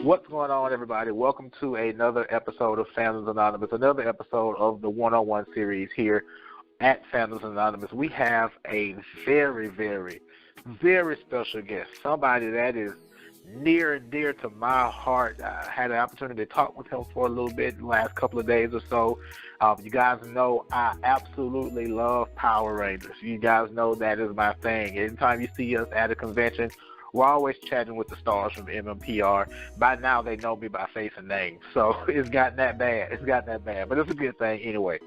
What's going on, everybody? Welcome to another episode of Fandoms Anonymous, another episode of the one-on-one series here at Fandoms Anonymous. We have a very, very, very special guest, somebody that is near and dear to my heart. I had an opportunity to talk with him for a little bit the last couple of days or so. You guys know I absolutely love Power Rangers. You guys know that is my thing. Anytime you see us at a convention, we're always chatting with the stars from MMPR. By now, they know me by face and name, so it's gotten that bad. But it's a good thing anyway.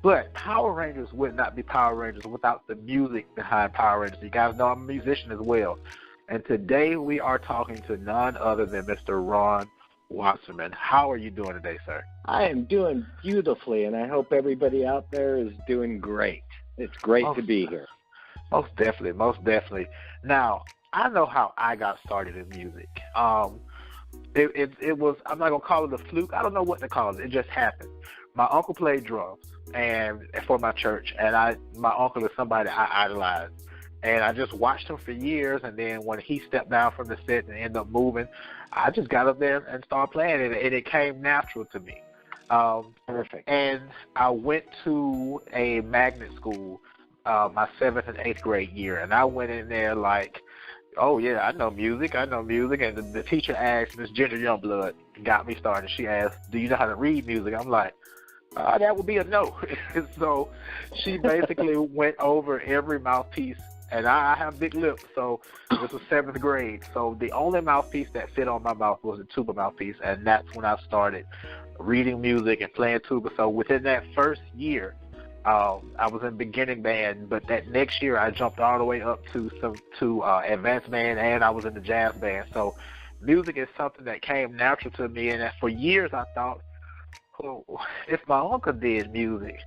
But Power Rangers would not be Power Rangers without the music behind Power Rangers. You guys know I'm a musician as well. And today we are talking to none other than Mr. Ron Wasserman. How are you doing today, sir? I am doing beautifully, and I hope everybody out there is doing great. It's great to be here. Most definitely. Now, I know how I got started in music. It was, I'm not going to call it a fluke. I don't know what to call it. It just happened. My uncle played drums and for my church, and my uncle is somebody I idolized. And I just watched him for years, and then when he stepped down from the set and ended up moving, I just got up there and started playing it, and it came natural to me. Perfect. And I went to a magnet school my 7th and 8th grade year, and I went in there like, oh, yeah, I know music. And the teacher asked, Miss Ginger Youngblood got me started. She asked, do you know how to read music? I'm like, that would be a no. So she basically went over every mouthpiece, and I have big lips, so this was 7th grade. So the only mouthpiece that fit on my mouth was the tuba mouthpiece, and that's when I started reading music and playing tuba. So within that first year, I was in beginning band, but that next year I jumped all the way up to advanced band, and I was in the jazz band. So music is something that came natural to me, and for years I thought, oh, if my uncle did music,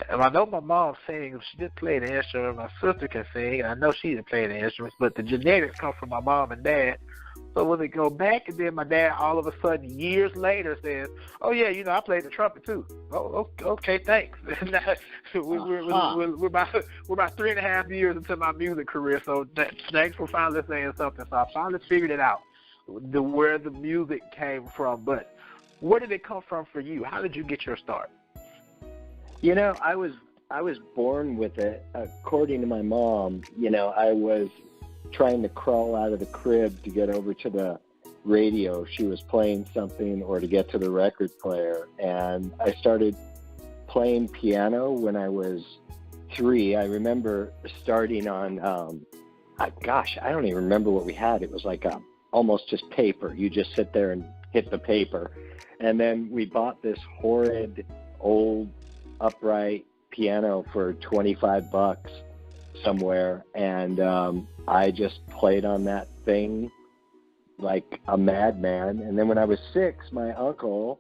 and I know my mom sings, she did play the instrument, my sister can sing, and I know she didn't play the instruments, but the genetics come from my mom and dad. So when they go back, and then my dad all of a sudden years later says, oh yeah, I played the trumpet too. Oh, okay, thanks. we're about 3.5 years into my music career, so thanks for finally saying something. So I finally figured it out, where the music came from. But where did it come from for you? How did you get your start? I was born with it. According to my mom, I was trying to crawl out of the crib to get over to the radio. She was playing something, or to get to the record player. And I started playing piano when I was 3. I remember starting on, I don't even remember what we had. It was like almost just paper. You just sit there and hit the paper. And then we bought this horrid old upright piano for $25 somewhere, and I just played on that thing like a madman. And then when I was 6, my uncle,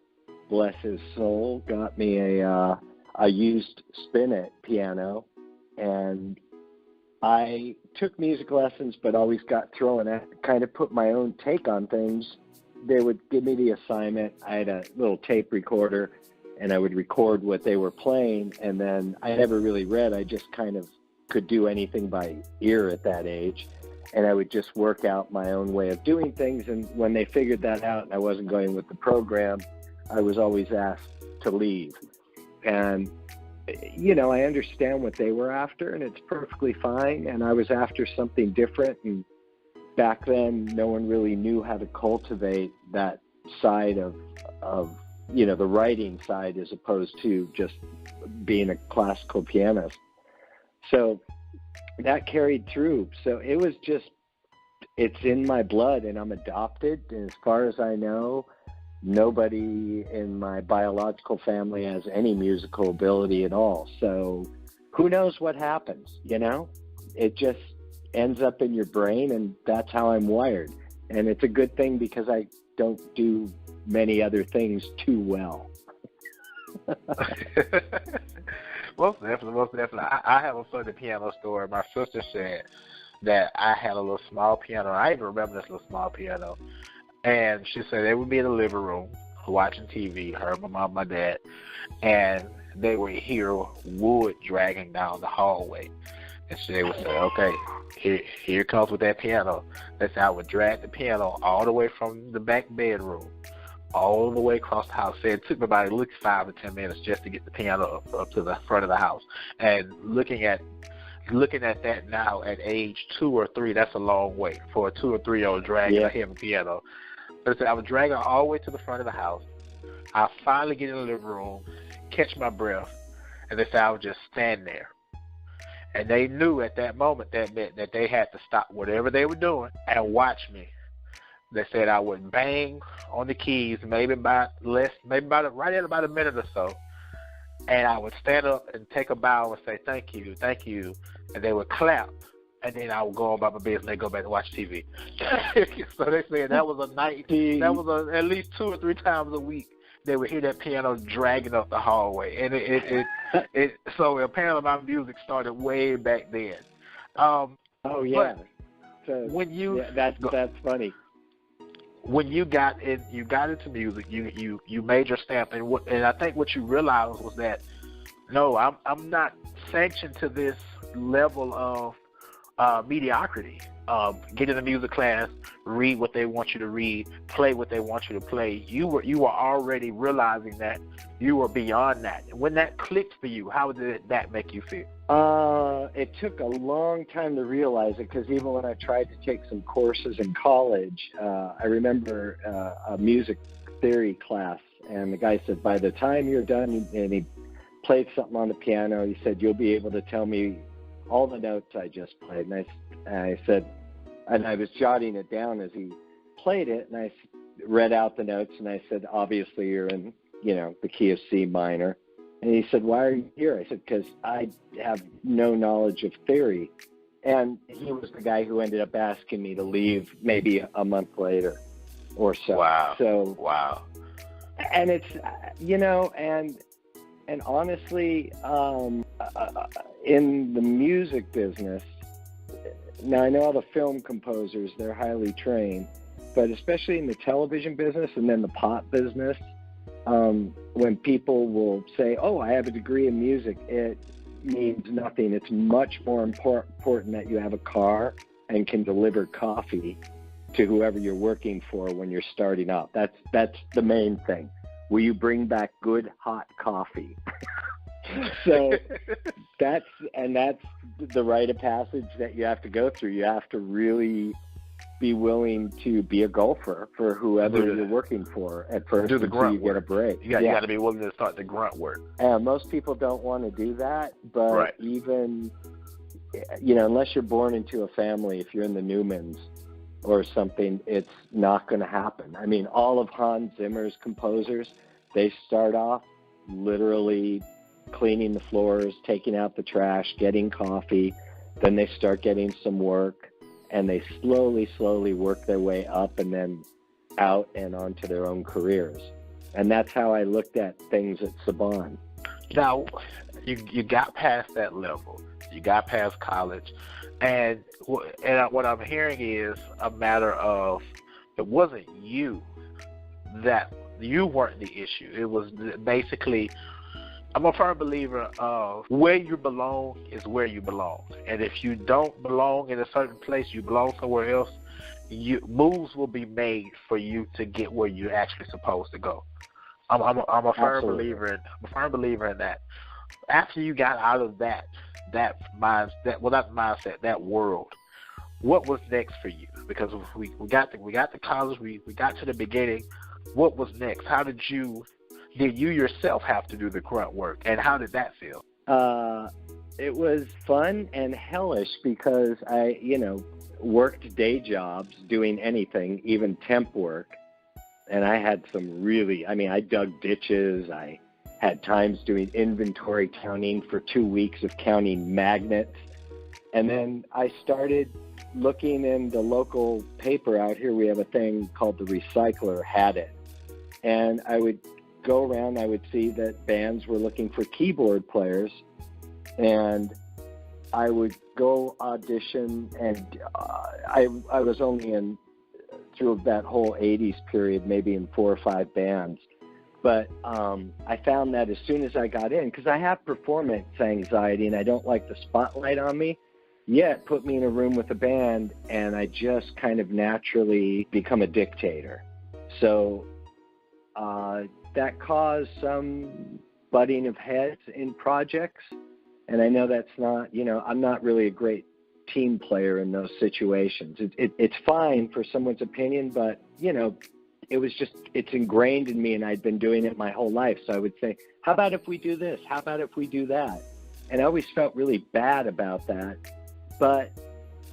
bless his soul, got me a used spinet piano, and I took music lessons, but always got thrown at, kind of put my own take on things. They would give me the assignment. I had a little tape recorder, and I would record what they were playing, and then I never really read. I just kind of could do anything by ear at that age, and I would just work out my own way of doing things. And when they figured that out and I wasn't going with the program, I was always asked to leave. And, I understand what they were after, and it's perfectly fine, and I was after something different. And back then, no one really knew how to cultivate that side of the writing side, as opposed to just being a classical pianist. So that carried through. So it was just, it's in my blood, and I'm adopted. And as far as I know, nobody in my biological family has any musical ability at all. So who knows what happens, It just ends up in your brain, and that's how I'm wired. And it's a good thing, because I don't do many other things too well. Most definitely. I have a funny piano story. My sister said that I had a little small piano. I even remember this little small piano. And she said they would be in the living room watching TV, her, my mom, my dad, and they would hear wood dragging down the hallway. And she would say, okay, here comes with that piano. They said I would drag the piano all the way from the back bedroom, all the way across the house. Said it took me about at least 5 to 10 minutes just to get the piano up to the front of the house. And looking at that now at age 2 or 3, that's a long way for a 2 or 3-year-old dragging a heavy piano. But I would drag her all the way to the front of the house. I finally get in the living room, catch my breath, and they said I would just stand there. And they knew at that moment that meant that they had to stop whatever they were doing and watch me. They said I would bang on the keys, right at about a minute or so, and I would stand up and take a bow and say thank you, and they would clap, and then I would go on about my business and they go back and watch TV. So they said that was a night. That was at least 2 or 3 times a week. They would hear that piano dragging up the hallway, and so apparently my music started way back then. Oh yeah. So when that's funny. When you got into music, you made your stamp, and I think what you realized was that no, I'm not sanctioned to this level of mediocrity. Get in a music class, read what they want you to read, play what they want you to play. You were already realizing that you were beyond that. When that clicked for you, how did that make you feel? It took a long time to realize it, because even when I tried to take some courses in college, I remember a music theory class, and the guy said, by the time you're done, and he played something on the piano, he said, you'll be able to tell me all the notes I just played. And I said, and I was jotting it down as he played it, and I read out the notes, and I said, obviously you're in, the key of C minor. And he said, why are you here? I said, because I have no knowledge of theory. And he was the guy who ended up asking me to leave maybe a month later or so. Wow. Wow. And it's, and honestly, in the music business, now I know all the film composers, they're highly trained, but especially in the television business and then the pop business, when people will say, oh, I have a degree in music, it means nothing. It's much more important that you have a car and can deliver coffee to whoever you're working for when you're starting out. That's the main thing. Will you bring back good hot coffee? So that's the rite of passage that you have to go through. You have to really be willing to be a gopher for whoever you're working for at first. Do the grunt work. Get a break. You got to be willing to start the grunt work. Most people don't want to do that, but right. Even unless you're born into a family, if you're in the Newmans or something, it's not going to happen. I mean, all of Hans Zimmer's composers, they start off literally cleaning the floors, taking out the trash, getting coffee. Then they start getting some work, and they slowly work their way up and then out and onto their own careers. And that's how I looked at things at Saban. Now, you got past that level. You got past college. And what I'm hearing is a matter of, it wasn't you that you weren't the issue. It was basically, I'm a firm believer of where you belong is where you belong. And if you don't belong in a certain place, you belong somewhere else, moves will be made for you to get where you're actually supposed to go. I'm a firm believer in that. After you got out of that mindset, well, not mindset, that world, what was next for you? Because we got to college, we got to the beginning. What was next? Did you yourself have to do the grunt work, and how did that feel? It was fun and hellish because I, worked day jobs doing anything, even temp work. And I had I dug ditches. I had times doing inventory counting for 2 weeks of counting magnets. And then I started looking in the local paper out here. We have a thing called The Recycler, had it. And I would go around, I would see that bands were looking for keyboard players. And I would go audition, and I was only in, through that whole 80s period, maybe in 4 or 5 bands. But I found that as soon as I got in, because I have performance anxiety and I don't like the spotlight on me, yeah, it put me in a room with a band, and I just kind of naturally become a dictator. So that caused some butting of heads in projects. And I know that's not, I'm not really a great team player in those situations. It's fine for someone's opinion, but, it's ingrained in me, and I'd been doing it my whole life. So I would say, how about if we do this? How about if we do that? And I always felt really bad about that. But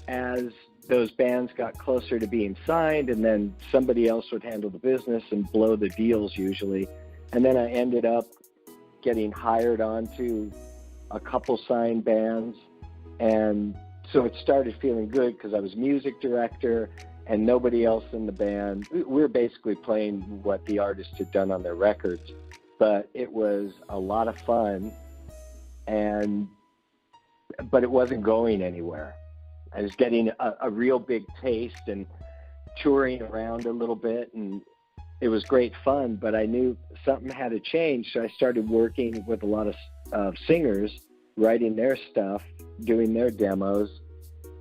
as those bands got closer to being signed, and then somebody else would handle the business and blow the deals usually. And then I ended up getting hired onto a couple signed bands. And so it started feeling good because I was music director and nobody else in the band. We were basically playing what the artist had done on their records, but it was a lot of fun, but it wasn't going anywhere. I was getting a real big taste and touring around a little bit, and it was great fun, but I knew something had to change, so I started working with a lot of singers, writing their stuff, doing their demos,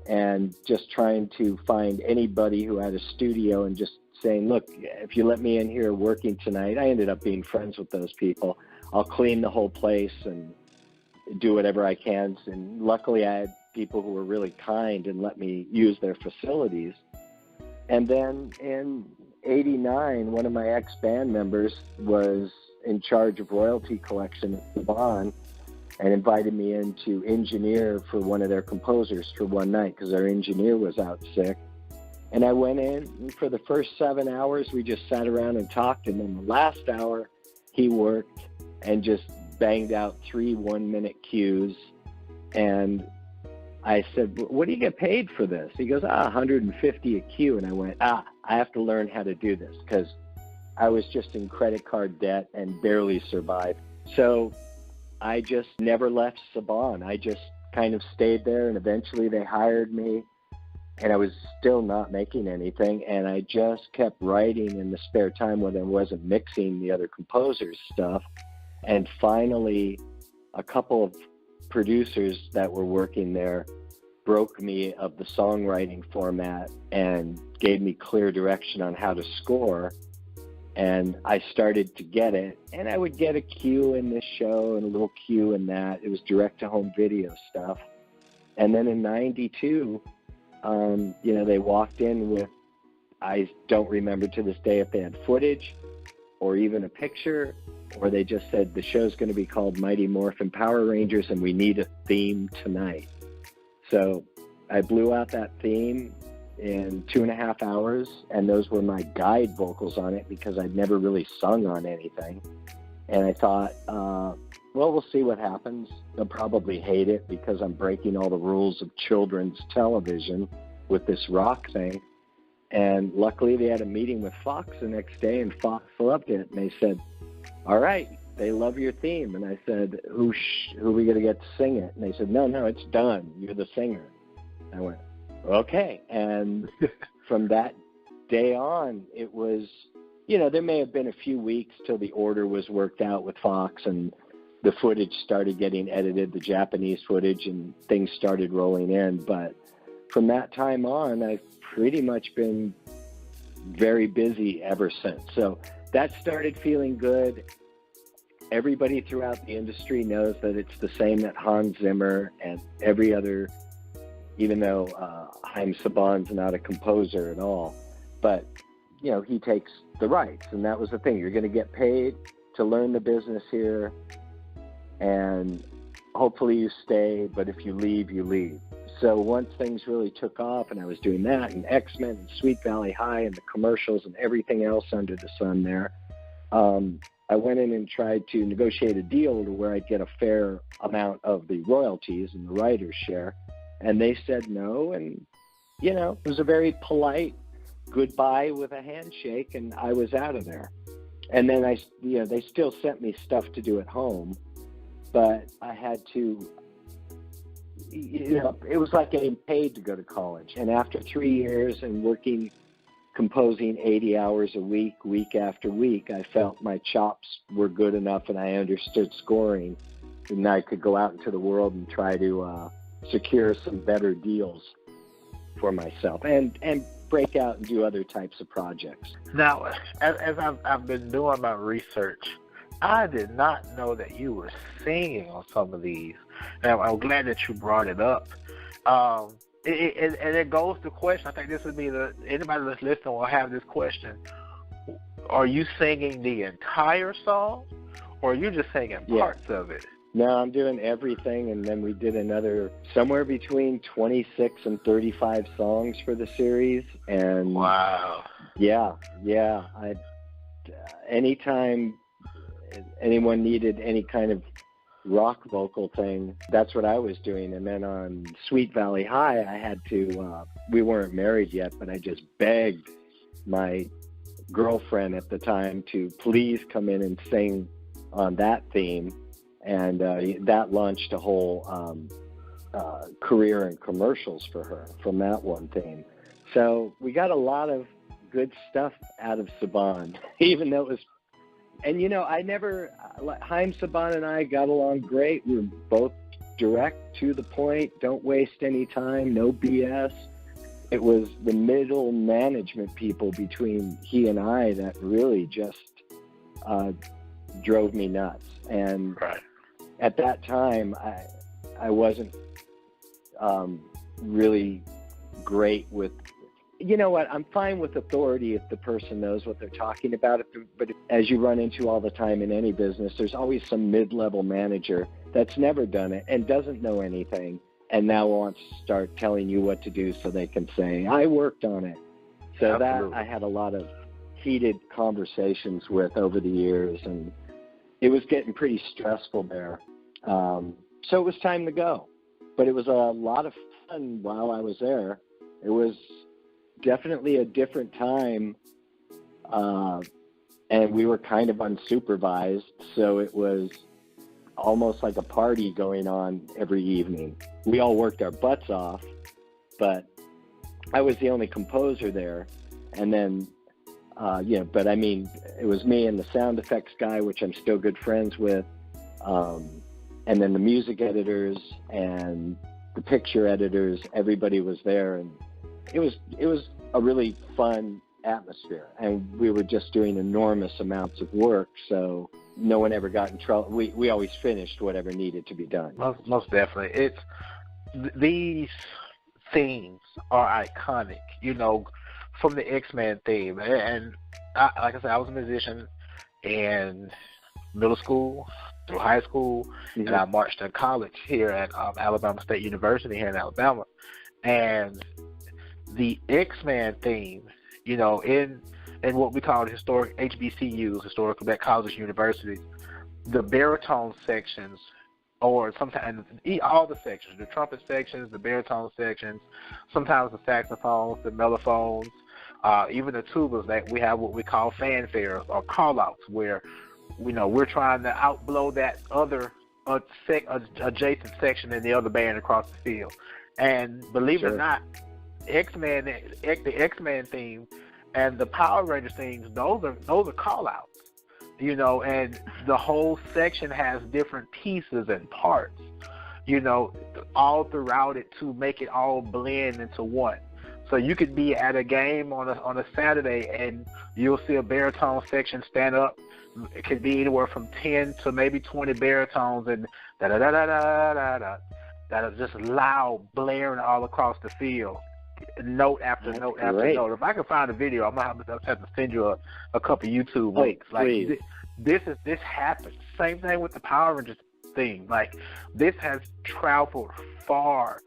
and just trying to find anybody who had a studio and just saying, look, if you let me in here working tonight, I ended up being friends with those people. I'll clean the whole place and do whatever I can. And luckily I had people who were really kind and let me use their facilities. And then in '89, one of my ex-band members was in charge of royalty collection at Saban and invited me in to engineer for one of their composers for one night because our engineer was out sick. And I went in, and for the first 7 hours, we just sat around and talked. And then the last hour, he worked and just banged out 3 one-minute cues. And I said, what do you get paid for this? He goes, $150 a cue. And I went, I have to learn how to do this because I was just in credit card debt and barely survived. So I just never left Saban. I just kind of stayed there, and eventually they hired me, and I was still not making anything, and I just kept writing in the spare time when I wasn't mixing the other composers' stuff. And finally, a couple of producers that were working there broke me of the songwriting format and gave me clear direction on how to score. And I started to get it, and I would get a cue in this show and a little cue in that. It was direct-to-home video stuff. And then in '92, they walked in with, I don't remember to this day if they had footage or even a picture, or they just said, the show's going to be called Mighty Morphin Power Rangers, and we need a theme tonight. So I blew out that theme in 2.5 hours, and those were my guide vocals on it because I'd never really sung on anything. And I thought, we'll see what happens. They'll probably hate it because I'm breaking all the rules of children's television with this rock thing. And luckily they had a meeting with Fox the next day, and Fox loved it. And they said, all right, they love your theme. And I said, who are we going to get to sing it? And they said, no, it's done. You're the singer. I went, okay. And from that day on, it was, there may have been a few weeks till the order was worked out with Fox and the footage started getting edited, the Japanese footage, and things started rolling in. But from that time on, I've pretty much been very busy ever since. So that started feeling good. Everybody throughout the industry knows that it's the same that Hans Zimmer and every other, even though Haim Saban's not a composer at all, but he takes the rights, and that was the thing. You're going to get paid to learn the business here, and hopefully you stay, but if you leave, you leave. So once things really took off, and I was doing that, and X-Men, and Sweet Valley High, and the commercials, and everything else under the sun there, I went in and tried to negotiate a deal to where I'd get a fair amount of the royalties and the writer's share, and they said no, and, it was a very polite goodbye with a handshake, and I was out of there. And then they still sent me stuff to do at home, but I had to, it was like getting paid to go to college. And after 3 years and composing 80 hours a week, week after week, I felt my chops were good enough and I understood scoring, and I could go out into the world and try to secure some better deals for myself and break out and do other types of projects. Now, as I've been doing my research, I did not know that you were singing on some of these. And I'm glad that you brought it up. And it goes to question. I think this would be anybody that's listening will have this question. Are you singing the entire song, or are you just singing parts of it? No, I'm doing everything, and then we did another somewhere between 26 and 35 songs for the series. And wow. Yeah. Anytime anyone needed any kind of rock vocal thing, that's what I was doing. And then on Sweet Valley High, I had to, we weren't married yet, but I just begged my girlfriend at the time to please come in and sing on that theme. And that launched a whole career in commercials for her from that one theme. So we got a lot of good stuff out of Saban, even though it was. And, Haim Saban and I got along great. We were both direct, to the point, don't waste any time, no BS. It was the middle management people between he and I that really just drove me nuts. And at that time, I wasn't really great with, you know what, I'm fine with authority if the person knows what they're talking about. But as you run into all the time in any business, there's always some mid-level manager that's never done it and doesn't know anything and now wants to start telling you what to do so they can say, I worked on it. So Absolutely. That I had a lot of heated conversations with over the years, and it was getting pretty stressful there. So it was time to go. But it was a lot of fun while I was there. It was definitely a different time, and we were kind of unsupervised, so it was almost like a party going on every evening. We all worked our butts off, but I was the only composer there. And then, but I mean, it was me and the sound effects guy, which I'm still good friends with, and then the music editors and the picture editors. Everybody was there, and it was a really fun atmosphere, and we were just doing enormous amounts of work, so no one ever got in trouble. We always finished whatever needed to be done. Most definitely. These themes are iconic, from the X-Men theme. And like I said, I was a musician in middle school through high school, and I marched in college here at Alabama State University here in Alabama. And the X-Men theme, in what we call the historic HBCUs, historical black colleges, universities, the baritone sections, or sometimes all the sections, the trumpet sections, the baritone sections, sometimes the saxophones, the mellophones, even the tubas, that we have what we call fanfares or call-outs, where we're trying to outblow that other adjacent section in the other band across the field. And believe it or not, the X-Men theme and the Power Rangers themes, those are call-outs, and the whole section has different pieces and parts, all throughout it to make it all blend into one. So you could be at a game on a Saturday and you'll see a baritone section stand up. It could be anywhere from 10 to maybe 20 baritones and da-da-da-da-da-da-da, that are just loud, blaring all across the field. Note after note after note. If I can find a video, I'm gonna have to send you a couple YouTube links. Please. This happens. Same thing with the Power Rangers thing. Like, this has traveled far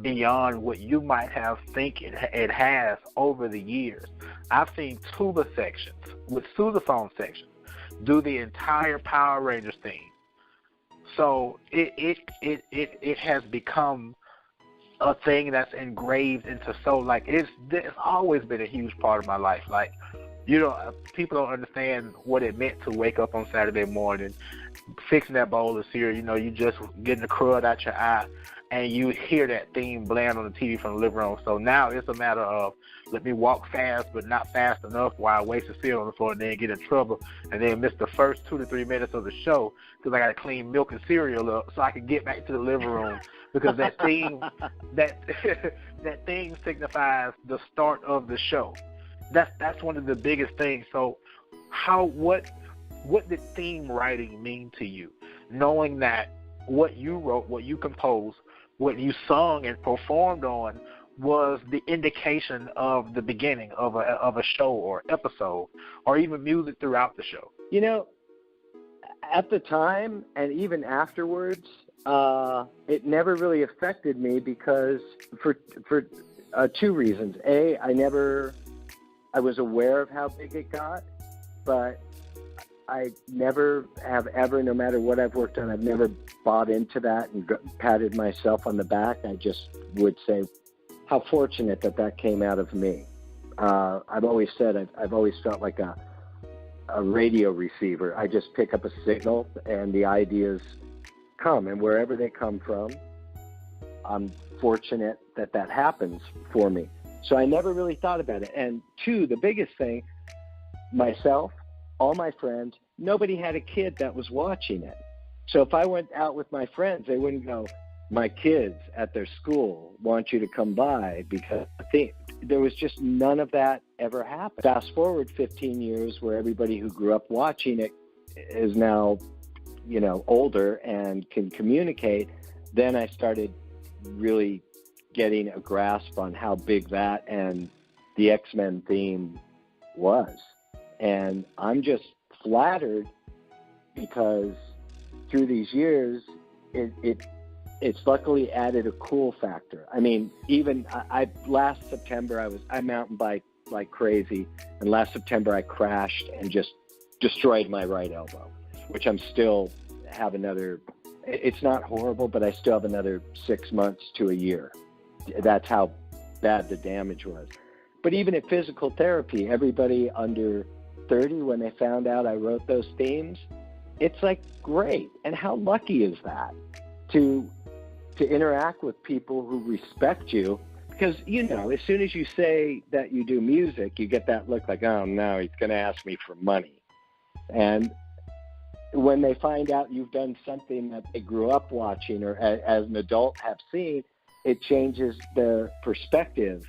beyond what you might have think it has over the years. I've seen tuba sections with sousaphone sections do the entire Power Rangers theme. So it has become a thing that's engraved into it's always been a huge part of my life. Like, people don't understand what it meant to wake up on Saturday morning, fixing that bowl of cereal. You just getting the crud out your eye, and you hear that theme bland on the TV from the living room. So now it's a matter of, let me walk fast, but not fast enough while I waste the cereal on the floor and then get in trouble and then miss the first 2 to 3 minutes of the show because I got to clean milk and cereal up so I can get back to the living room because that theme, that theme signifies the start of the show. That's one of the biggest things. So what did theme writing mean to you? Knowing that what you wrote, what you composed, what you sung and performed on was the indication of the beginning of a show or episode or even music throughout the show. At the time and even afterwards, it never really affected me because for 2 reasons. A, I was aware of how big it got, but I never have ever, no matter what I've worked on, I've never bought into that and patted myself on the back. I just would say how fortunate that came out of me. I've always said I've always felt like a radio receiver. I just pick up a signal and the ideas come, and wherever they come from, I'm fortunate that happens for me. So I never really thought about it. And 2, the biggest thing, myself, all my friends, nobody had a kid that was watching it. So if I went out with my friends, they wouldn't go, my kids at their school want you to come by, because there was just none of that ever happened. Fast forward 15 years where everybody who grew up watching it is now, older and can communicate. Then I started really getting a grasp on how big that and the X-Men theme was. And I'm just flattered because through these years, it's luckily added a cool factor. I mean, even last September, I mountain biked like crazy. And last September, I crashed and just destroyed my right elbow, which I'm still have another, it's not horrible, but I still have another 6 months to a year. That's how bad the damage was. But even at physical therapy, everybody under 30, when they found out I wrote those themes, it's like, great. And how lucky is that to interact with people who respect you? Because, as soon as you say that you do music, you get that look like, oh, no, he's going to ask me for money. And when they find out you've done something that they grew up watching or as an adult have seen, it changes their perspective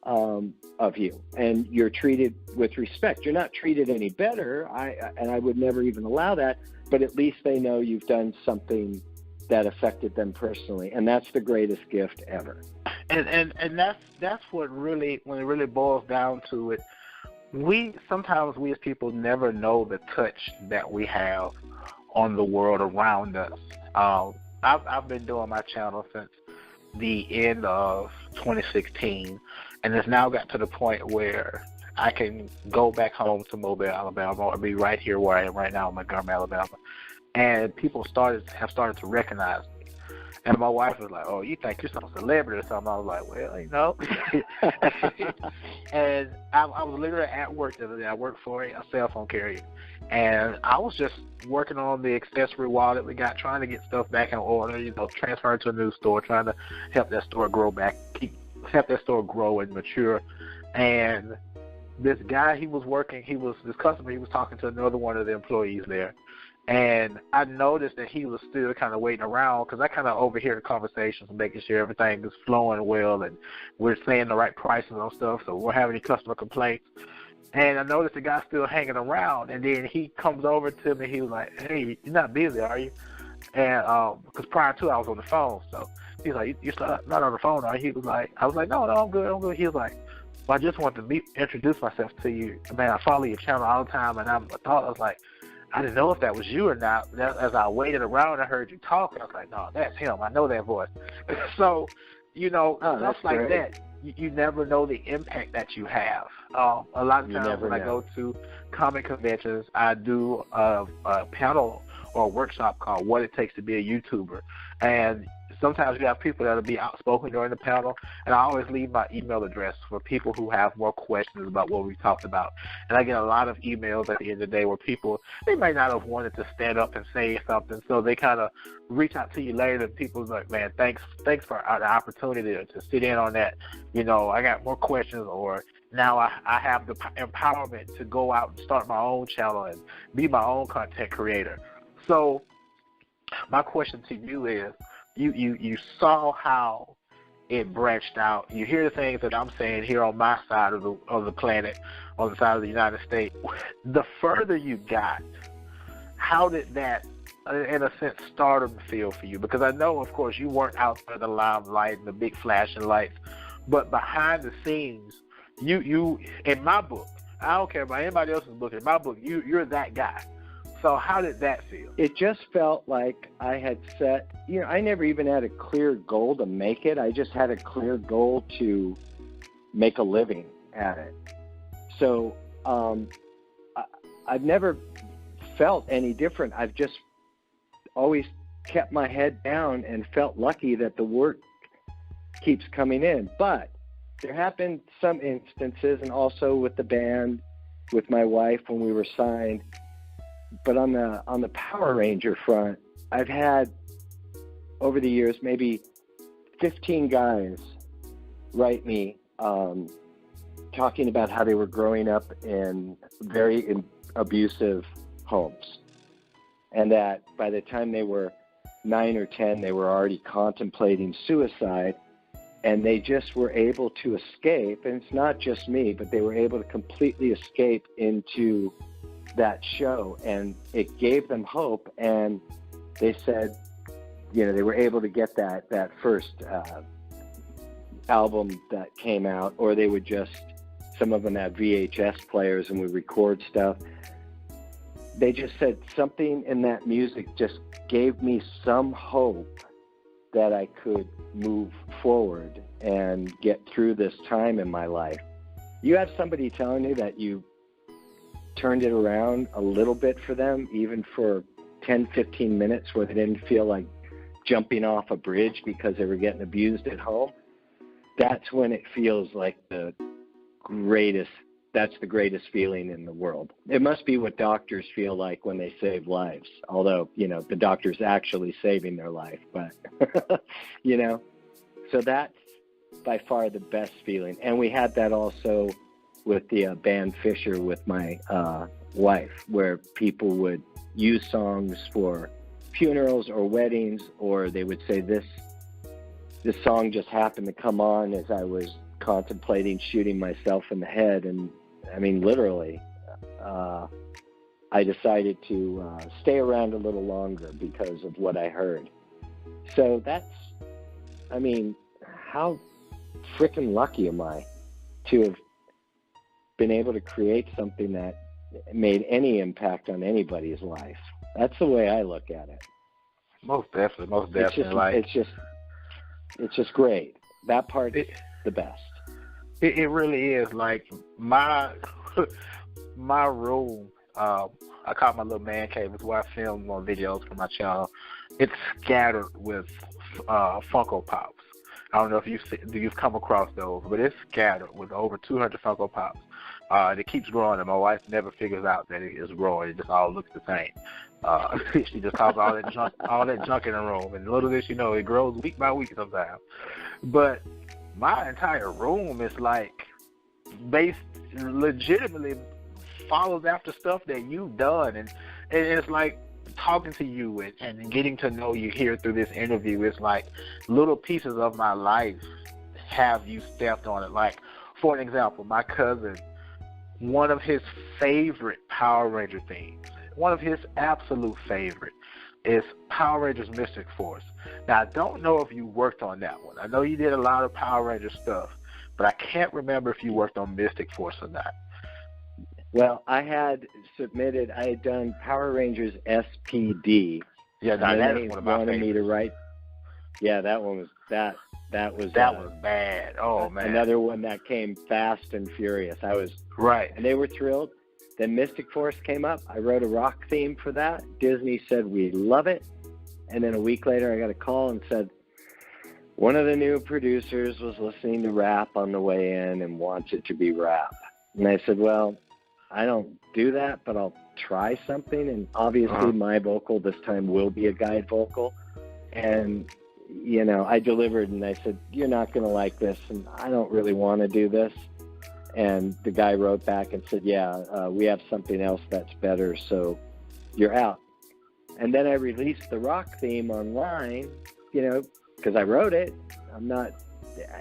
of you, and you're treated with respect. You're not treated any better, and I would never even allow that, but at least they know you've done something that affected them personally, and that's the greatest gift ever. And that's what really, when it really boils down to it, sometimes we as people never know the touch that we have on the world around us. I've been doing my channel since the end of 2016, and it's now got to the point where I can go back home to Mobile, Alabama, or be right here where I am right now in Montgomery, Alabama, and people have started to recognize me. And my wife was like, oh, you think you're some celebrity or something? I was like, well, And I was literally at work the other day. I work for a cell phone carrier. And I was just working on the accessory wall that we got, trying to get stuff back in order, transferring to a new store, trying to help that store grow back, help that store grow and mature. And this guy, this customer, he was talking to another one of the employees there. And I noticed that he was still kind of waiting around because I kind of overhear the conversations and making sure everything is flowing well and we're saying the right prices on stuff, so we won't have any customer complaints. And I noticed the guy's still hanging around, and then he comes over to me. He was like, hey, you're not busy, are you? And because prior to I was on the phone, so he's like, you're not on the phone, are you? I was like, no, I'm good. He was like, well, I just wanted to introduce myself to you. Man, I follow your channel all the time, and I was like, I didn't know if that was you or not. As I waited around, I heard you talk. I was like, no, that's him. I know that voice. So, stuff like great. that. You never know the impact that you have. A lot of times when I go to comic conventions, I do a panel or a workshop called What It Takes to Be a YouTuber. And sometimes you have people that'll be outspoken during the panel, and I always leave my email address for people who have more questions about what we talked about. And I get a lot of emails at the end of the day where people, they may not have wanted to stand up and say something, so they kind of reach out to you later, and people's like, man, thanks for the opportunity to sit in on that. You know, I got more questions, or now I have the empowerment to go out and start my own channel and be my own content creator. So my question to you is, you saw how it branched out. You hear the things that I'm saying here on my side of the planet, on the side of the United States. The further you got, how did that, in a sense, stardom feel for you? Because I know, of course, you weren't out there in the limelight and the big flashing lights, but behind the scenes, you in my book, I don't care about anybody else's book, in my book, you're that guy. So how did that feel? It just felt like I had set, I never even had a clear goal to make it. I just had a clear goal to make a living at it. So I've never felt any different. I've just always kept my head down and felt lucky that the work keeps coming in. But there have been some instances, and also with the band, with my wife when we were signed. But on the Power Ranger front, I've had over the years maybe 15 guys write me talking about how they were growing up in very abusive homes, and that by the time they were 9 or 10, they were already contemplating suicide, and they just were able to escape. And it's not just me, but they were able to completely escape into that show, and it gave them hope. And they said, they were able to get that first album that came out, or they would just, some of them have VHS players and would record stuff. They just said something in that music just gave me some hope that I could move forward and get through this time in my life. You have somebody telling you that you turned it around a little bit for them, even for 10, 15 minutes, where they didn't feel like jumping off a bridge because they were getting abused at home. That's when it feels like the greatest feeling in the world. It must be what doctors feel like when they save lives, although, the doctor's actually saving their life, but, so that's by far the best feeling. And we had that also with the band Fisher with my wife, where people would use songs for funerals or weddings, or they would say this song just happened to come on as I was contemplating shooting myself in the head. And I mean, literally, I decided to stay around a little longer because of what I heard. So how freaking lucky am I to have been able to create something that made any impact on anybody's life. That's the way I look at it. Most definitely. It's just great. That part is the best. It really is. Like my room, I call it my little man cave. It's where I film more videos for my channel. It's scattered with Funko Pops. I don't know if you've come across those, but it's scattered with over 200 Funko Pops. And it keeps growing, and my wife never figures out that it is growing. It just all looks the same. She just calls all that junk in the room, and little does she know, it grows week by week sometimes. But my entire room is like legitimately follows after stuff that you've done, and it's like talking to you and getting to know you here through this interview. It's like little pieces of my life have you stepped on it. Like, for an example, my cousin, one of his favorite Power Ranger themes, one of his absolute favorite, is Power Rangers Mystic Force. Now, I don't know if you worked on that one. I know you did a lot of Power Ranger stuff, but I can't remember if you worked on Mystic Force or not. Well, I had done Power Rangers SPD. Yeah, that is one of my favorites. Me to write. Yeah, that one was that was bad. Oh man. Another one that came fast and furious. I was right. And they were thrilled. Then Mystic Force came up. I wrote a rock theme for that. Disney said we love it. And then a week later I got a call and said, one of the new producers was listening to rap on the way in and wants it to be rap. And I said, well, I don't do that, but I'll try something. And obviously my vocal this time will be a guide vocal. And, you know, I delivered and I said, you're not going to like this, and I don't really want to do this. And the guy wrote back and said, yeah, we have something else that's better, so you're out. And then I released the rock theme online, you know, because I wrote it.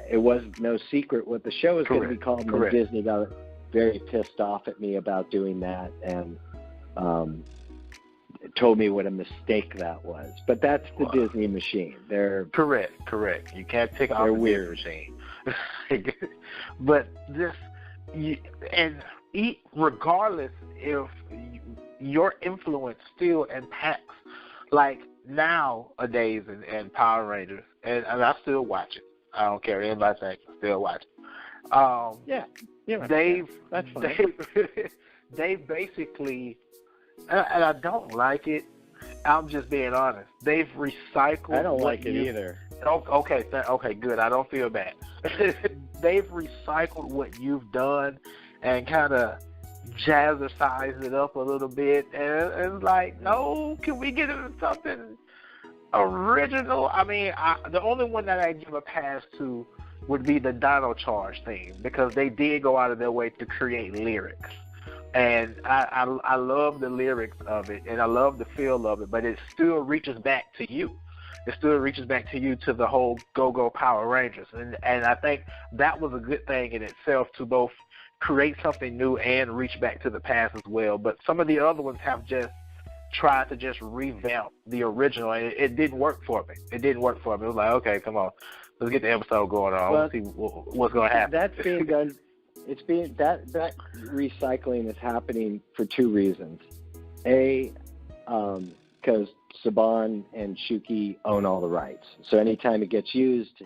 It was no secret what the show was going to be called. And Disney got very pissed off at me about doing that and told me what a mistake that was. But that's the Disney machine. They're correct. You can't pick off the Disney machine. But this, regardless if your influence still impacts, like nowadays in Power Rangers, and I still watch it. I don't care what anybody thinks. I still watch it. That's fine. They've basically, and I don't like it. I'm just being honest. They've recycled. I don't like it either. Okay, good. I don't feel bad. They've recycled what you've done and kind of jazzercise it up a little bit, and it's like, no, can we get into something original? I mean, the only one that I give a pass to would be the Dino Charge theme, because they did go out of their way to create lyrics, and I love the lyrics of it, and I love the feel of it, but it still reaches back to you. It still reaches back to you, to the whole Go-Go Power Rangers, and I think that was a good thing in itself, to both create something new and reach back to the past as well. But some of the other ones have just tried to just revamp the original, and it didn't work for me. It was like, okay, come on, let's get the episode going on. Let's see what's going to happen. That's being done. It's being that recycling is happening for two reasons. A, because Saban and Shuki own all the rights, so anytime it gets used,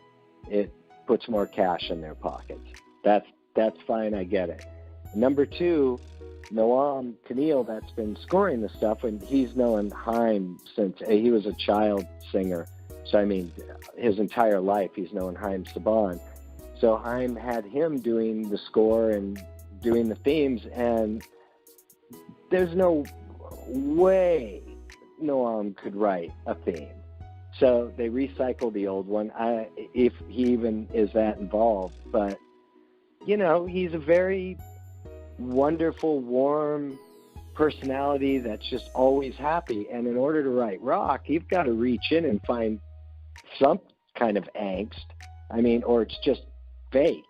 it puts more cash in their pockets. That's fine, I get it. Number two, Noam Camille, that's been scoring the stuff, and he's known Haim since he was a child singer. So, I mean, his entire life he's known Haim Saban. So Haim had him doing the score and doing the themes, and there's no way Noam could write a theme. So they recycled the old one, if he even is that involved. But, you know, he's a very wonderful, warm personality that's just always happy. And in order to write rock, you've got to reach in and find some kind of angst. I mean, or it's just fake.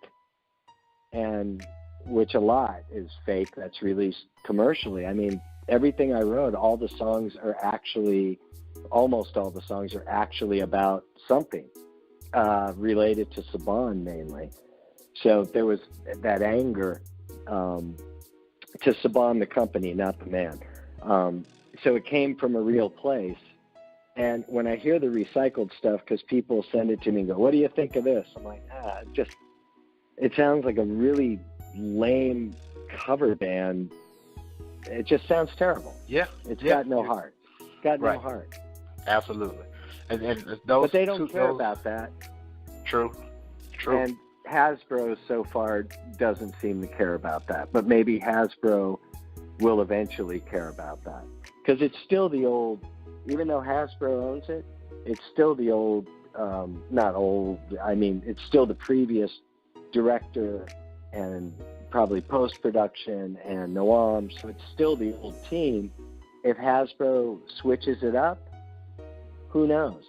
And which a lot is fake that's released commercially. I mean, everything I wrote, almost all the songs are actually about something related to Saban mainly. So there was that anger to Saban, the company, not the man. So it came from a real place. And when I hear the recycled stuff, because people send it to me and go, what do you think of this? I'm like, it sounds like a really lame cover band. It just sounds terrible. Yeah. It's got no heart. It's got no heart. Absolutely. And those, but they don't care about that. True. And Hasbro so far doesn't seem to care about that. But maybe Hasbro will eventually care about that. Because it's still the old, even though Hasbro owns it, it's still the old, not old, I mean, it's still the previous director and probably post-production and Noam, so it's still the old team. If Hasbro switches it up, who knows?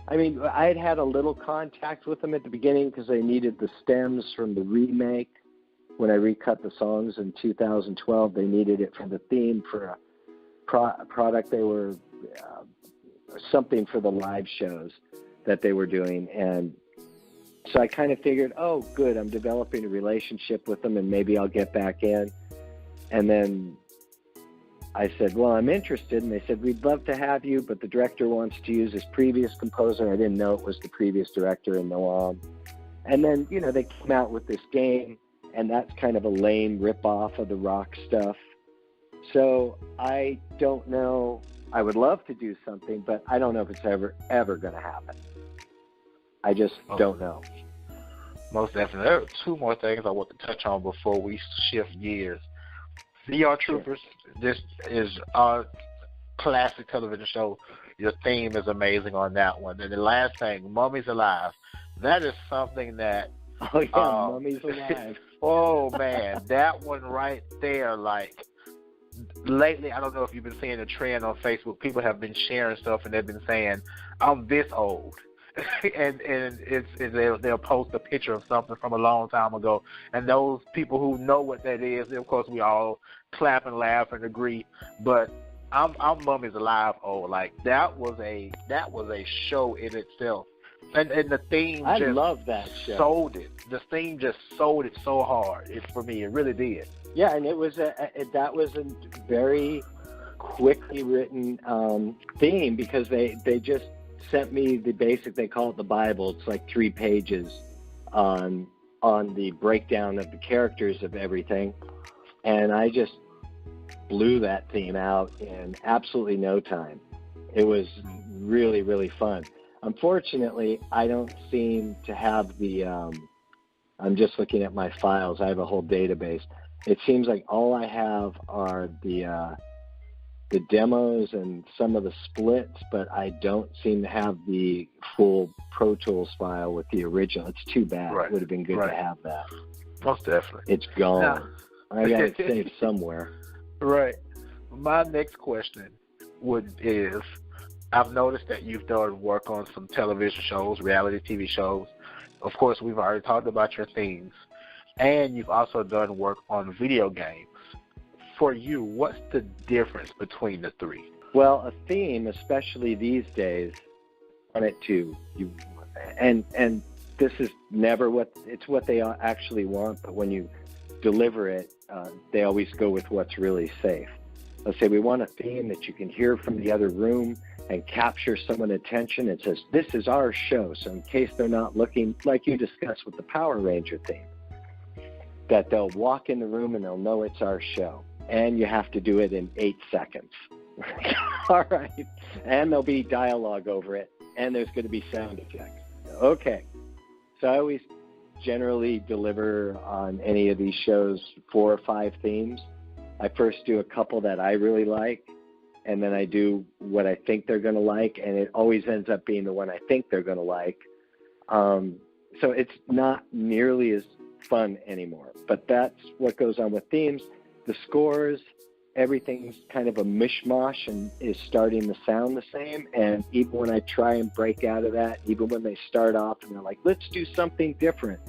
I mean, I had a little contact with them at the beginning because they needed the stems from the remake. When I recut the songs in 2012, they needed it for the theme for a product they were, something for the live shows that they were doing. And so I kind of figured, oh, good, I'm developing a relationship with them and maybe I'll get back in. And then I said, well, I'm interested. And they said, we'd love to have you, but the director wants to use his previous composer. I didn't know it was the previous director in Noam. And then, you know, they came out with this game, and that's kind of a lame ripoff of the rock stuff. So I don't know. I would love to do something, but I don't know if it's ever going to happen. I just don't know. Most definitely. There are two more things I want to touch on before we shift gears. VR Troopers, this is our classic television show. Your theme is amazing on that one. And the last thing, Mummies Alive. That is something that... Oh, yeah, Mummies Alive. Oh, man, that one right there, like, lately, I don't know if you've been seeing a trend on Facebook. People have been sharing stuff, and they've been saying, I'm this old. and they'll post a picture of something from a long time ago, and those people who know what that is, of course, we all clap and laugh and agree. But I'm Mummies Alive old. Like that was a show in itself, and the theme I just love that show. Sold it. The theme just sold it so hard. For me, it really did. Yeah, and it was that was a very quickly written theme because they just sent me the basic, they call it the Bible. It's like 3 pages on the breakdown of the characters of everything. And I just blew that theme out in absolutely no time. It was really, really fun. Unfortunately, I don't seem to have the, I'm just looking at my files. I have a whole database. It seems like all I have are the demos and some of the splits, but I don't seem to have the full Pro Tools file with the original. It's too bad. Right. It would have been good to have that. Most definitely. It's gone. Now, I got it saved somewhere. Right. My next question is, I've noticed that you've done work on some television shows, reality TV shows. Of course, we've already talked about your themes. And you've also done work on video games. For you, what's the difference between the three? Well, a theme, especially these days, on it too. And this is never what they actually want, but when you deliver it, they always go with what's really safe. Let's say we want a theme that you can hear from the other room and capture someone's attention. It says, this is our show. So in case they're not looking, like you discussed with the Power Ranger theme, that they'll walk in the room and they'll know it's our show. And you have to do it in 8 seconds. All right. And there'll be dialogue over it. And there's going to be sound effects. Okay. So I always generally deliver on any of these shows 4 or 5 themes. I first do a couple that I really like, and then I do what I think they're going to like, and it always ends up being the one I think they're going to like. So it's not nearly as fun anymore. But that's what goes on with themes. The scores, everything's kind of a mishmash and is starting to sound the same. And even when I try and break out of that, even when they start off and they're like, let's do something different.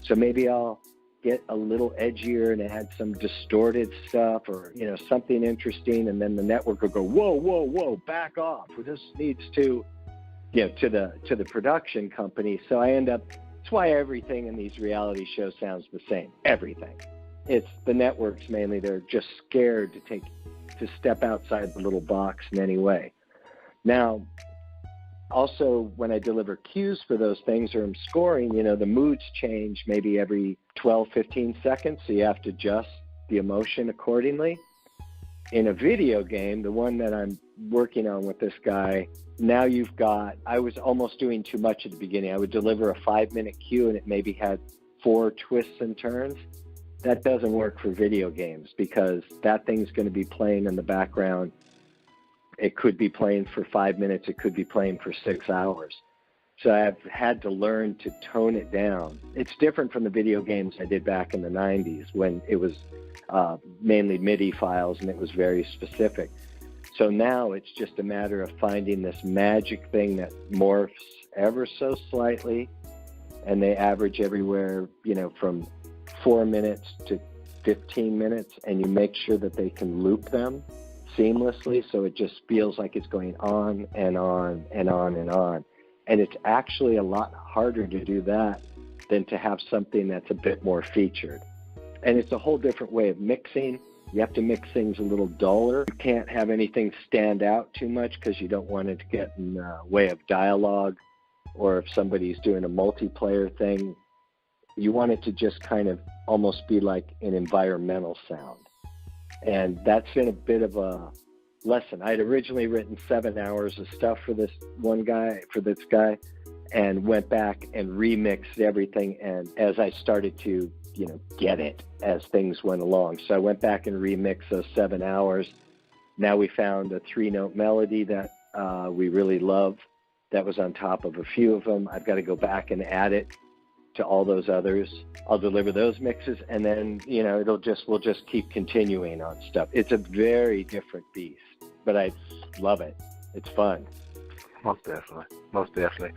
So maybe I'll get a little edgier and add some distorted stuff or, something interesting. And then the network will go, whoa, back off. This needs to, to the production company. So I end up, that's why everything in these reality shows sounds the same. Everything. It's the networks mainly. They're just scared to step outside the little box in any way. Now, also when I deliver cues for those things or I'm scoring, the moods change maybe every 12, 15 seconds. So you have to adjust the emotion accordingly. In a video game, the one that I'm working on with this guy, now I was almost doing too much at the beginning. I would deliver a 5-minute cue and it maybe had 4 twists and turns. That doesn't work for video games because that thing's going to be playing in the background. It could be playing for 5 minutes. It could be playing for 6 hours. So I've had to learn to tone it down. It's different from the video games I did back in the 90s when it was mainly MIDI files and it was very specific. So now it's just a matter of finding this magic thing that morphs ever so slightly, and they average everywhere, from 4 minutes to 15 minutes, and you make sure that they can loop them seamlessly so it just feels like it's going on and on and on and on. And it's actually a lot harder to do that than to have something that's a bit more featured. And it's a whole different way of mixing. You have to mix things a little duller. You can't have anything stand out too much because you don't want it to get in the way of dialogue, or if somebody's doing a multiplayer thing, you want it to just kind of almost be like an environmental sound. And that's been a bit of a lesson. I'd originally written 7 hours of stuff for this guy, and went back and remixed everything. And as I started to, get it as things went along. So I went back and remixed those 7 hours. Now we found a 3-note melody that we really love that was on top of a few of them. I've got to go back and add it to all those others. I'll deliver those mixes, and then, we'll just keep continuing on stuff. It's a very different beast, but I love it. It's fun. Most definitely.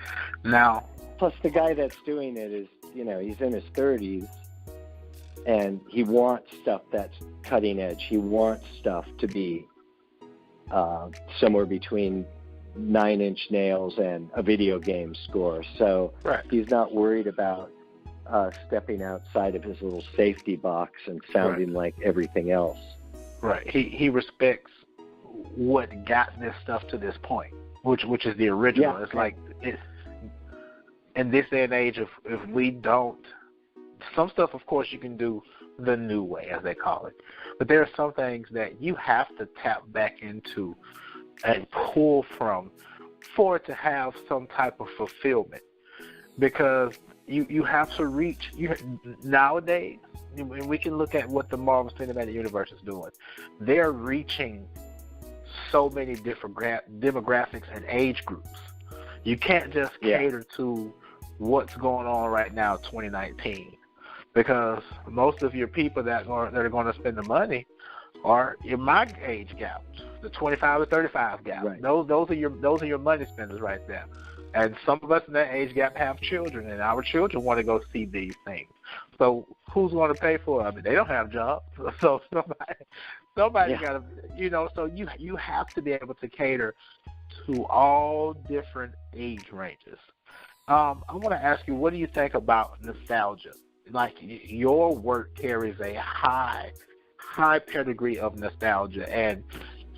Now, plus the guy that's doing it is, he's in his 30s, and he wants stuff that's cutting edge. He wants stuff to be somewhere between 9 Inch Nails and a video game score. So right. He's not worried about stepping outside of his little safety box and sounding like everything else. Right. He respects what got this stuff to this point, which is the original. Yeah. It's like in this day and age, if we don't, some stuff, of course, you can do the new way, as they call it. But there are some things that you have to tap back into and pull from for it to have some type of fulfillment. Because you have to reach, nowadays, we can look at what the Marvel Cinematic Universe is doing. They're reaching so many different demographics and age groups. You can't just cater to what's going on right now, 2019. Because most of your people that are going to spend the money are in my age gap, the 25 to 35 gap. Right. Those are your money spenders right there. And some of us in that age gap have children, and our children want to go see these things. So who's going to pay for it? I mean, they don't have jobs, so somebody got to, So you have to be able to cater to all different age ranges. I want to ask you, what do you think about nostalgia? Like, your work carries a high pedigree of nostalgia, and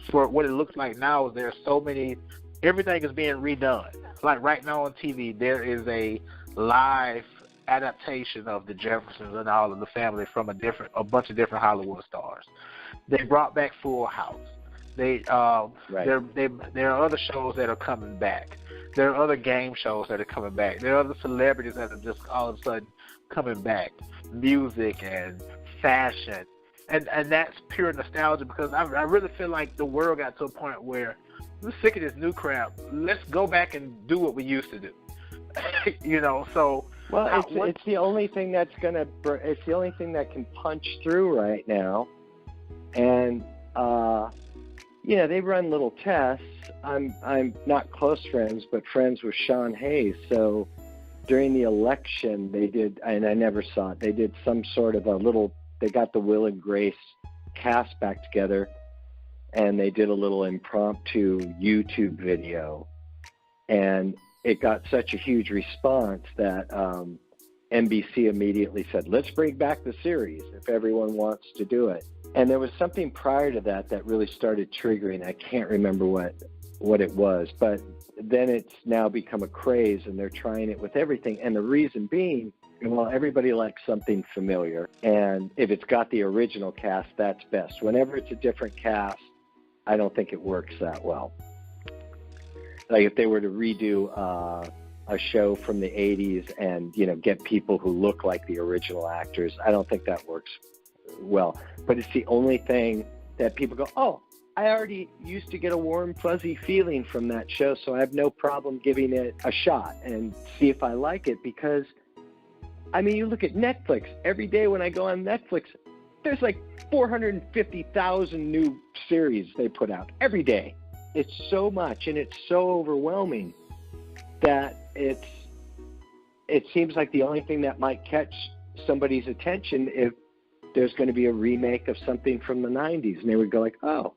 for what it looks like now, there's so many, everything is being redone. Like right now on TV, there is a live adaptation of the Jeffersons and all of the family from a bunch of different Hollywood stars. They brought back Full House. There are other shows that are coming back. There are other game shows that are coming back. There are other celebrities that are just all of a sudden coming back. Music and fashion. And that's pure nostalgia, because I really feel like the world got to a point where we're sick of this new crap. Let's go back and do what we used to do. So... Well, it's the only thing that's it's the only thing that can punch through right now. And, they run little tests. I'm not close friends, but friends with Sean Hayes. So during the election, they did, and I never saw it, they did some sort of they got the Will and Grace cast back together, and they did a little impromptu YouTube video. And it got such a huge response that NBC immediately said, let's bring back the series if everyone wants to do it. And there was something prior to that really started triggering. I can't remember what it was, but then it's now become a craze, and they're trying it with everything. And the reason being, well, everybody likes something familiar. And if it's got the original cast, that's best. Whenever it's a different cast, I don't think it works that well. Like if they were to redo a show from the 80s and, get people who look like the original actors, I don't think that works well. But it's the only thing that people go, oh, I already used to get a warm, fuzzy feeling from that show, so I have no problem giving it a shot and see if I like it. Because, you look at Netflix. Every day when I go on Netflix, there's like 450,000 new series they put out every day. It's so much, and it's so overwhelming that it seems like the only thing that might catch somebody's attention if there's going to be a remake of something from the 90s, and they would go like, oh,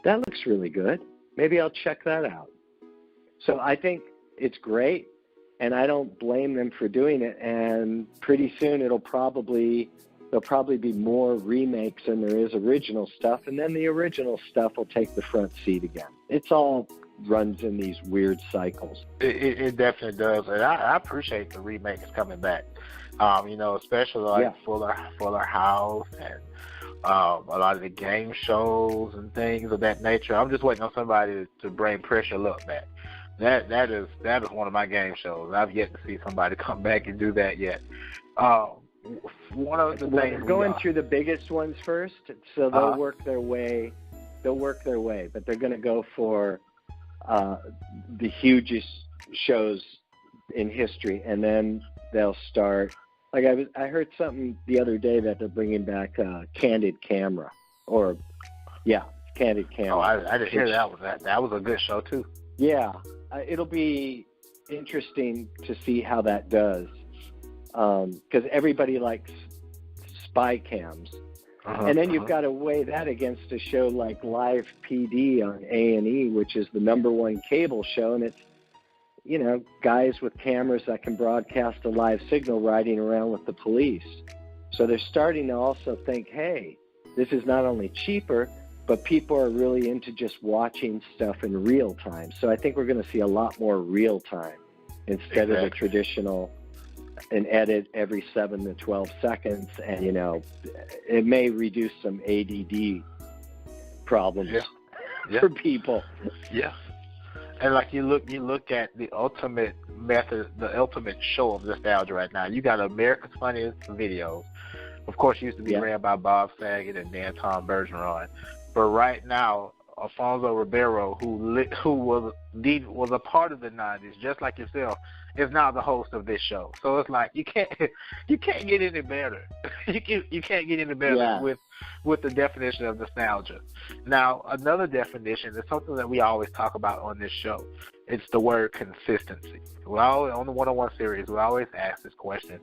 that looks really good. Maybe I'll check that out. So I think it's great, and I don't blame them for doing it, and pretty soon there'll probably be more remakes than there is original stuff, and then the original stuff will take the front seat again. It's all runs in these weird cycles. It definitely does, and I appreciate the remakes coming back. Especially like Fuller House and a lot of the game shows and things of that nature. I'm just waiting on somebody to bring Pressure Luck back. That is one of my game shows. I've yet to see somebody come back and do that yet. One of the things they're going through the biggest ones first, so they'll work their way. They'll work their way, but they're going to go for the hugest shows in history, and then they'll start. Like I heard something the other day that they're bringing back Candid Camera, Candid Camera. Oh, I didn't hear that one. That was a good show too. Yeah, it'll be interesting to see how that does, because everybody likes spy cams, and then you've got to weigh that against a show like Live PD on A&E, which is the #1 cable show, and it's guys with cameras that can broadcast a live signal riding around with the police. So they're starting to also think, hey, this is not only cheaper, but people are really into just watching stuff in real time. So I think we're going to see a lot more real time instead of the traditional an edit every 7 to 12 seconds. And, it may reduce some ADD problems for people. Yeah. And like you look at the ultimate method, the ultimate show of nostalgia right now. You got America's Funniest Videos. Of course, it used to be ran by Bob Saget and then Tom Bergeron. But right now, Alfonso Ribeiro, who was a part of the 90s, just like yourself, is now the host of this show. So it's like you can't get any better. you can't get any better with the definition of nostalgia. Now, another definition is something that we always talk about on this show. It's the word consistency. On the 101 series, we always ask this question: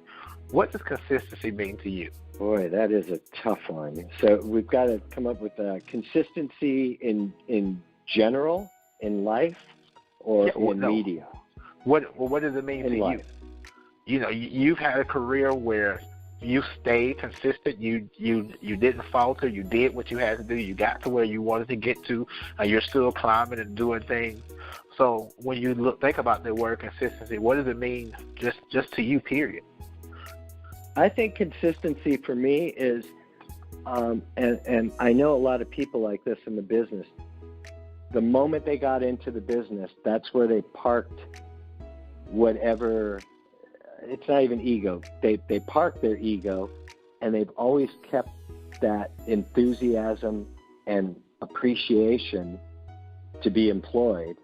what does consistency mean to you? Boy, that is a tough one. So we've got to come up with consistency in general, in life, or in media. What does it mean to life? You? You've had a career where you stayed consistent. You didn't falter. You did what you had to do. You got to where you wanted to get to, and you're still climbing and doing things. So when you think about the word consistency, what does it mean just to you, period? I think consistency for me is, and I know a lot of people like this in the business, the moment they got into the business, that's where they parked whatever, it's not even ego. They parked their ego, and they've always kept that enthusiasm and appreciation to be employed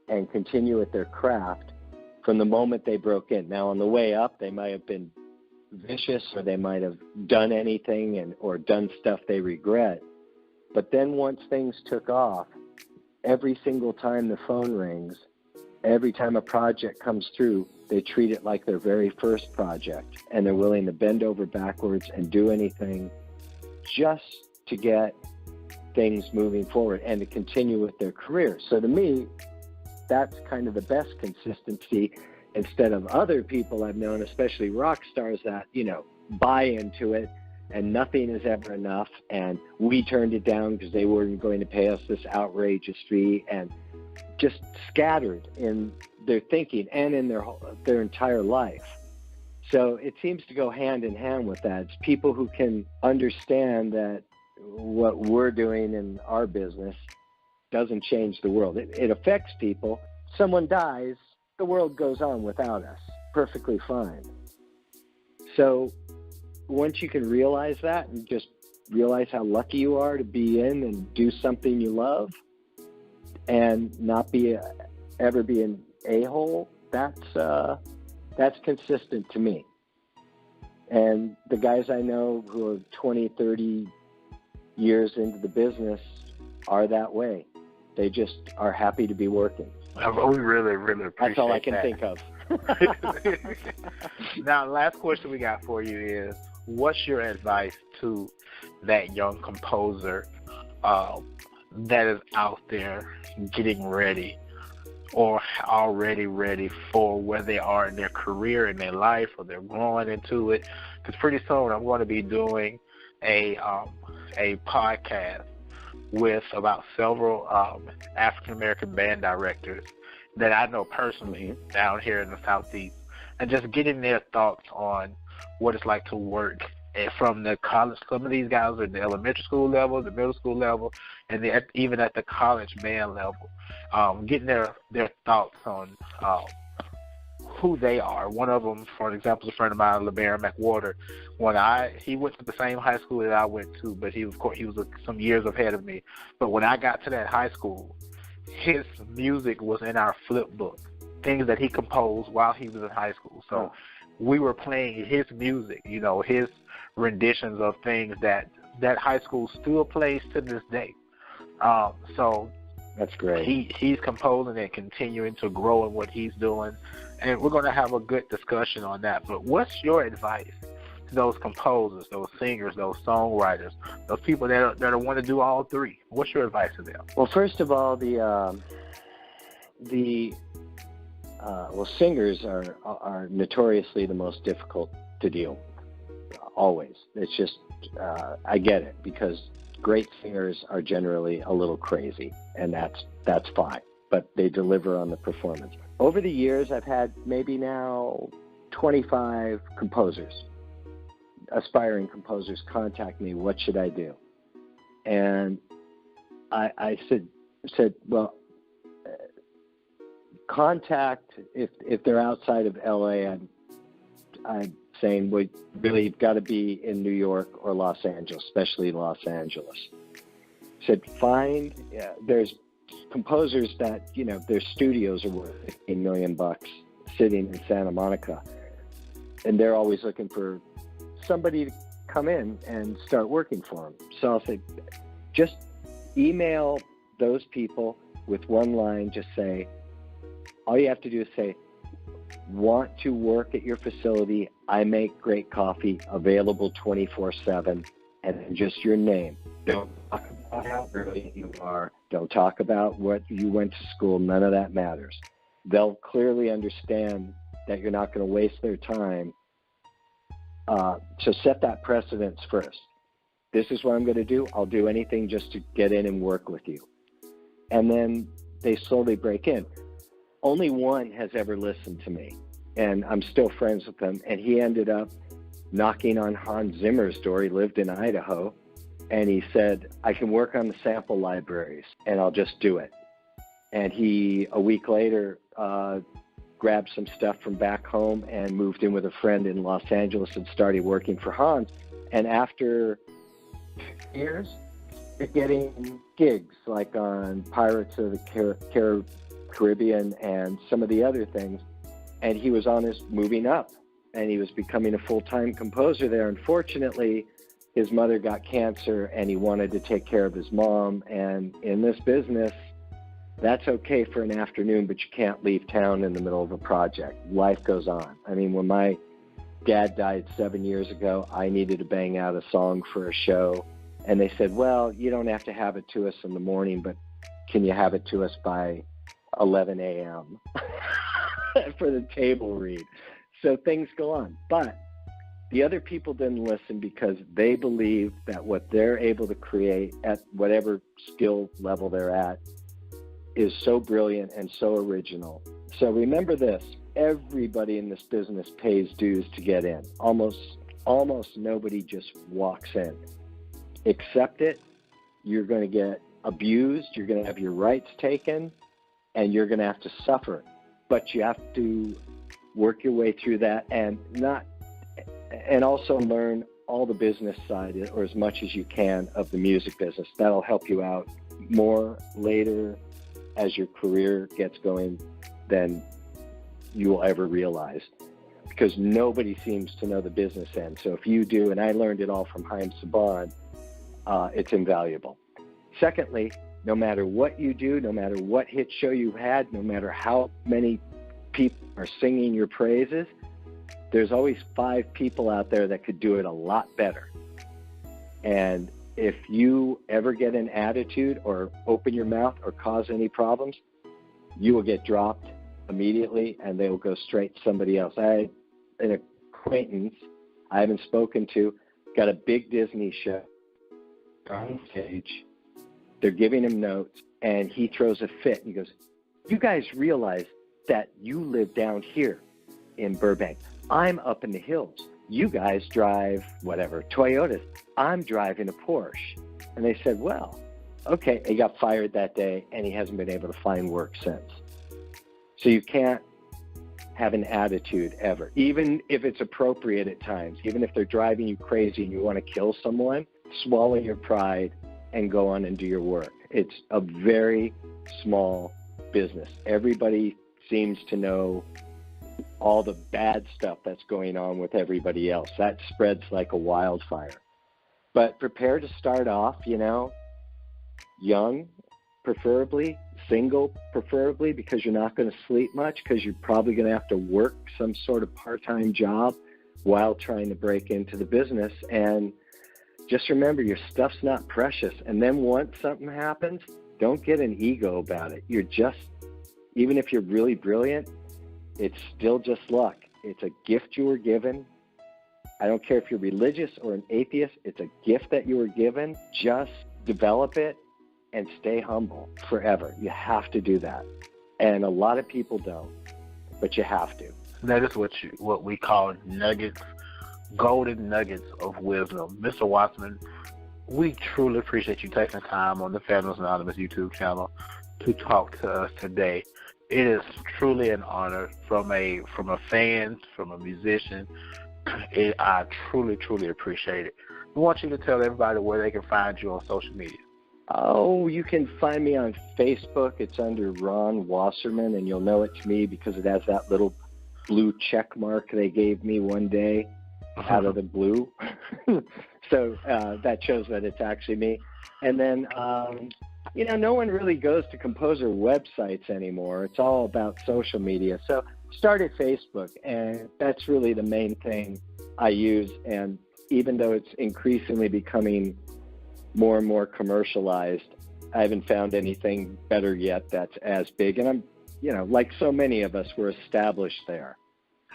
and continue at their craft from the moment they broke in. Now, on the way up, they might have been vicious, or they might have done anything or done stuff they regret. But then once things took off, every single time the phone rings, every time a project comes through, they treat it like their very first project, and they're willing to bend over backwards and do anything just to get things moving forward and to continue with their career. So to me, that's kind of the best consistency, instead of other people I've known, especially rock stars, that, buy into it and nothing is ever enough, and we turned it down because they weren't going to pay us this outrageous fee, and just scattered in their thinking and in their entire life. So it seems to go hand in hand with that. It's people who can understand that what we're doing in our business doesn't change the world. It affects people. Someone dies, the world goes on without us, perfectly fine. So once you can realize that and just realize how lucky you are to be in and do something you love and not ever be an a-hole, that's consistent to me. And the guys I know who are 20, 30 years into the business are that way. They just are happy to be working. We really, really appreciate that. That's all I can think of. Now, last question we got for you is, what's your advice to that young composer that is out there getting ready or already ready for where they are in their career, in their life, or they're growing into it? Because pretty soon I'm going to be doing a podcast with about several African-American band directors that I know personally down here in the Southeast, and just getting their thoughts on what it's like to work from the college. Some of these guys are at the elementary school level, the middle school level, and even at the college band level, getting their thoughts on who they are. One of them, for example, is a friend of mine, LeBaron McWhorter. He went to the same high school that I went to, but he was some years ahead of me. But when I got to that high school, his music was in our flip book, things that he composed while he was in high school. So we were playing his music, his renditions of things that high school still plays to this day. So that's great. He's composing and continuing to grow in what he's doing, and we're going to have a good discussion on that. But what's your advice to those composers, those singers, those songwriters, those people that want to do all three? What's your advice to them? Well, first of all, singers are notoriously the most difficult to deal with, always. It's just, I get it, because great singers are generally a little crazy, and that's fine, but they deliver on the performance. Over the years, I've had maybe now 25 composers, aspiring composers, contact me, what should I do? And I said, well, contact, if they're outside of LA, I'm saying we really you've got to be in New York or Los Angeles, especially Los Angeles. Said there's composers that their studios are worth $15 million sitting in Santa Monica, and they're always looking for somebody to come in and start working for them. So I'll say, just email those people with one line. Just say, all you have to do is say, want to work at your facility. I make great coffee, available 24/7, and just your name. Don't talk about how brilliant you are. Don't talk about what you went to school. None of that matters. They'll clearly understand that you're not going to waste their time. So set that precedence first. This is what I'm going to do. I'll do anything just to get in and work with you. And then they slowly break in. Only one has ever listened to me, and I'm still friends with him. And he ended up knocking on Hans Zimmer's door. He lived in Idaho, and he said, I can work on the sample libraries, and I'll just do it. And he, a week later, grabbed some stuff from back home and moved in with a friend in Los Angeles and started working for Hans. And after years, getting gigs like on Pirates of the Caribbean and some of the other things, and he was on his moving up, and he was becoming a full-time composer there. Unfortunately, his mother got cancer, and he wanted to take care of his mom, and in this business, that's okay for an afternoon, but you can't leave town in the middle of a project. Life goes on. I mean, when my dad died 7 years ago, I needed to bang out a song for a show, and they said, well, you don't have to have it to us in the morning, but can you have it to us by 11 a.m. for the table read? So things go on. But the other people didn't listen because they believe that what they're able to create at whatever skill level they're at is so brilliant and so original. So remember this, everybody in this business pays dues to get in. Almost nobody just walks in. Accept it. You're going to get abused. You're going to have your rights taken, and you're going to have to suffer. But you have to work your way through that and also learn all the business side, or as much as you can, of the music business. That'll help you out more later as your career gets going than you will ever realize, because nobody seems to know the business end. So if you do, and I learned it all from Haim Saban, it's invaluable. Secondly, no matter what you do, no matter what hit show you had, no matter how many people are singing your praises, there's always 5 people out there that could do it a lot better. And if you ever get an attitude or open your mouth or cause any problems, you will get dropped immediately, and they will go straight to somebody else. I had an acquaintance I haven't spoken to, got a big Disney show on stage. They're giving him notes, and he throws a fit and goes, you guys realize that you live down here in Burbank. I'm up in the hills. you guys drive whatever, Toyotas. I'm driving a Porsche. And they said, well, okay. He got fired that day, and he hasn't been able to find work since. So you can't have an attitude ever, even if it's appropriate at times, even if they're driving you crazy and you want to kill someone, swallow your pride and go on and do your work. It's a very small business. Everybody seems to know all the bad stuff that's going on with everybody else. That spreads like a wildfire. But prepare to start off, young, preferably, single, preferably, because you're not going to sleep much, because you're probably going to have to work some sort of part-time job while trying to break into the business. And just remember, your stuff's not precious. And then once something happens, don't get an ego about it. Even if you're really brilliant, it's still just luck. It's a gift you were given. I don't care if you're religious or an atheist. It's a gift that you were given. Just develop it and stay humble forever. You have to do that. And a lot of people don't, but you have to. That is what we call nuggets, golden nuggets of wisdom. Mr. Wasserman, we truly appreciate you taking time on the Fandoms Anonymous YouTube channel to talk to us today. It is truly an honor from a fan, from a musician. I truly, truly appreciate it. We want you to tell everybody where they can find you on social media. Oh, you can find me on Facebook. It's under Ron Wasserman, and you'll know it's me because it has that little blue check mark they gave me one day out of the blue. So that shows that it's actually me. And then, no one really goes to composer websites anymore. It's all about social media. So start at Facebook, and that's really the main thing I use. And even though it's increasingly becoming more and more commercialized, I haven't found anything better yet that's as big. And I'm, like so many of us, we're established there.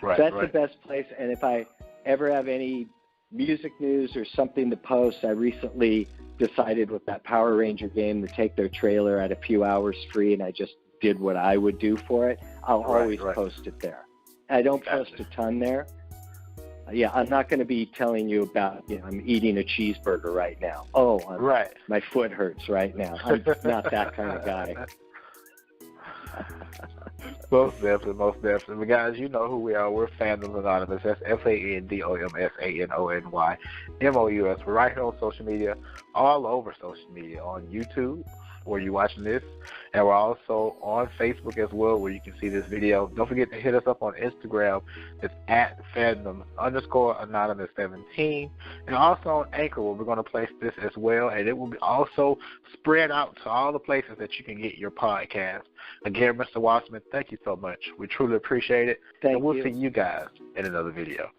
Right, so that's right. the best place. And if I ever have any music news or something to post, I recently decided with that Power Ranger game to take their trailer at a few hours free, and I just did what I would do for it. I'll always post it there. I don't post a ton there. I'm not going to be telling you about, I'm eating a cheeseburger right now. My foot hurts right now. I'm not that kind of guy. Most definitely. But guys, you know who we are. We're Fandoms Anonymous. That's FANDOMSANONYMOUS. We're right here on social media, all over social media, on YouTube, where you're watching this, and we're also on Facebook as well, where you can see this video. Don't forget to hit us up on Instagram. It's at Fandoms_Anonymous17, and also on Anchor, where we're going to place this as well, and it will be also spread out to all the places that you can get your podcast. Again, Mr. Wasserman, thank you so much. We truly appreciate it, and we'll see you guys in another video.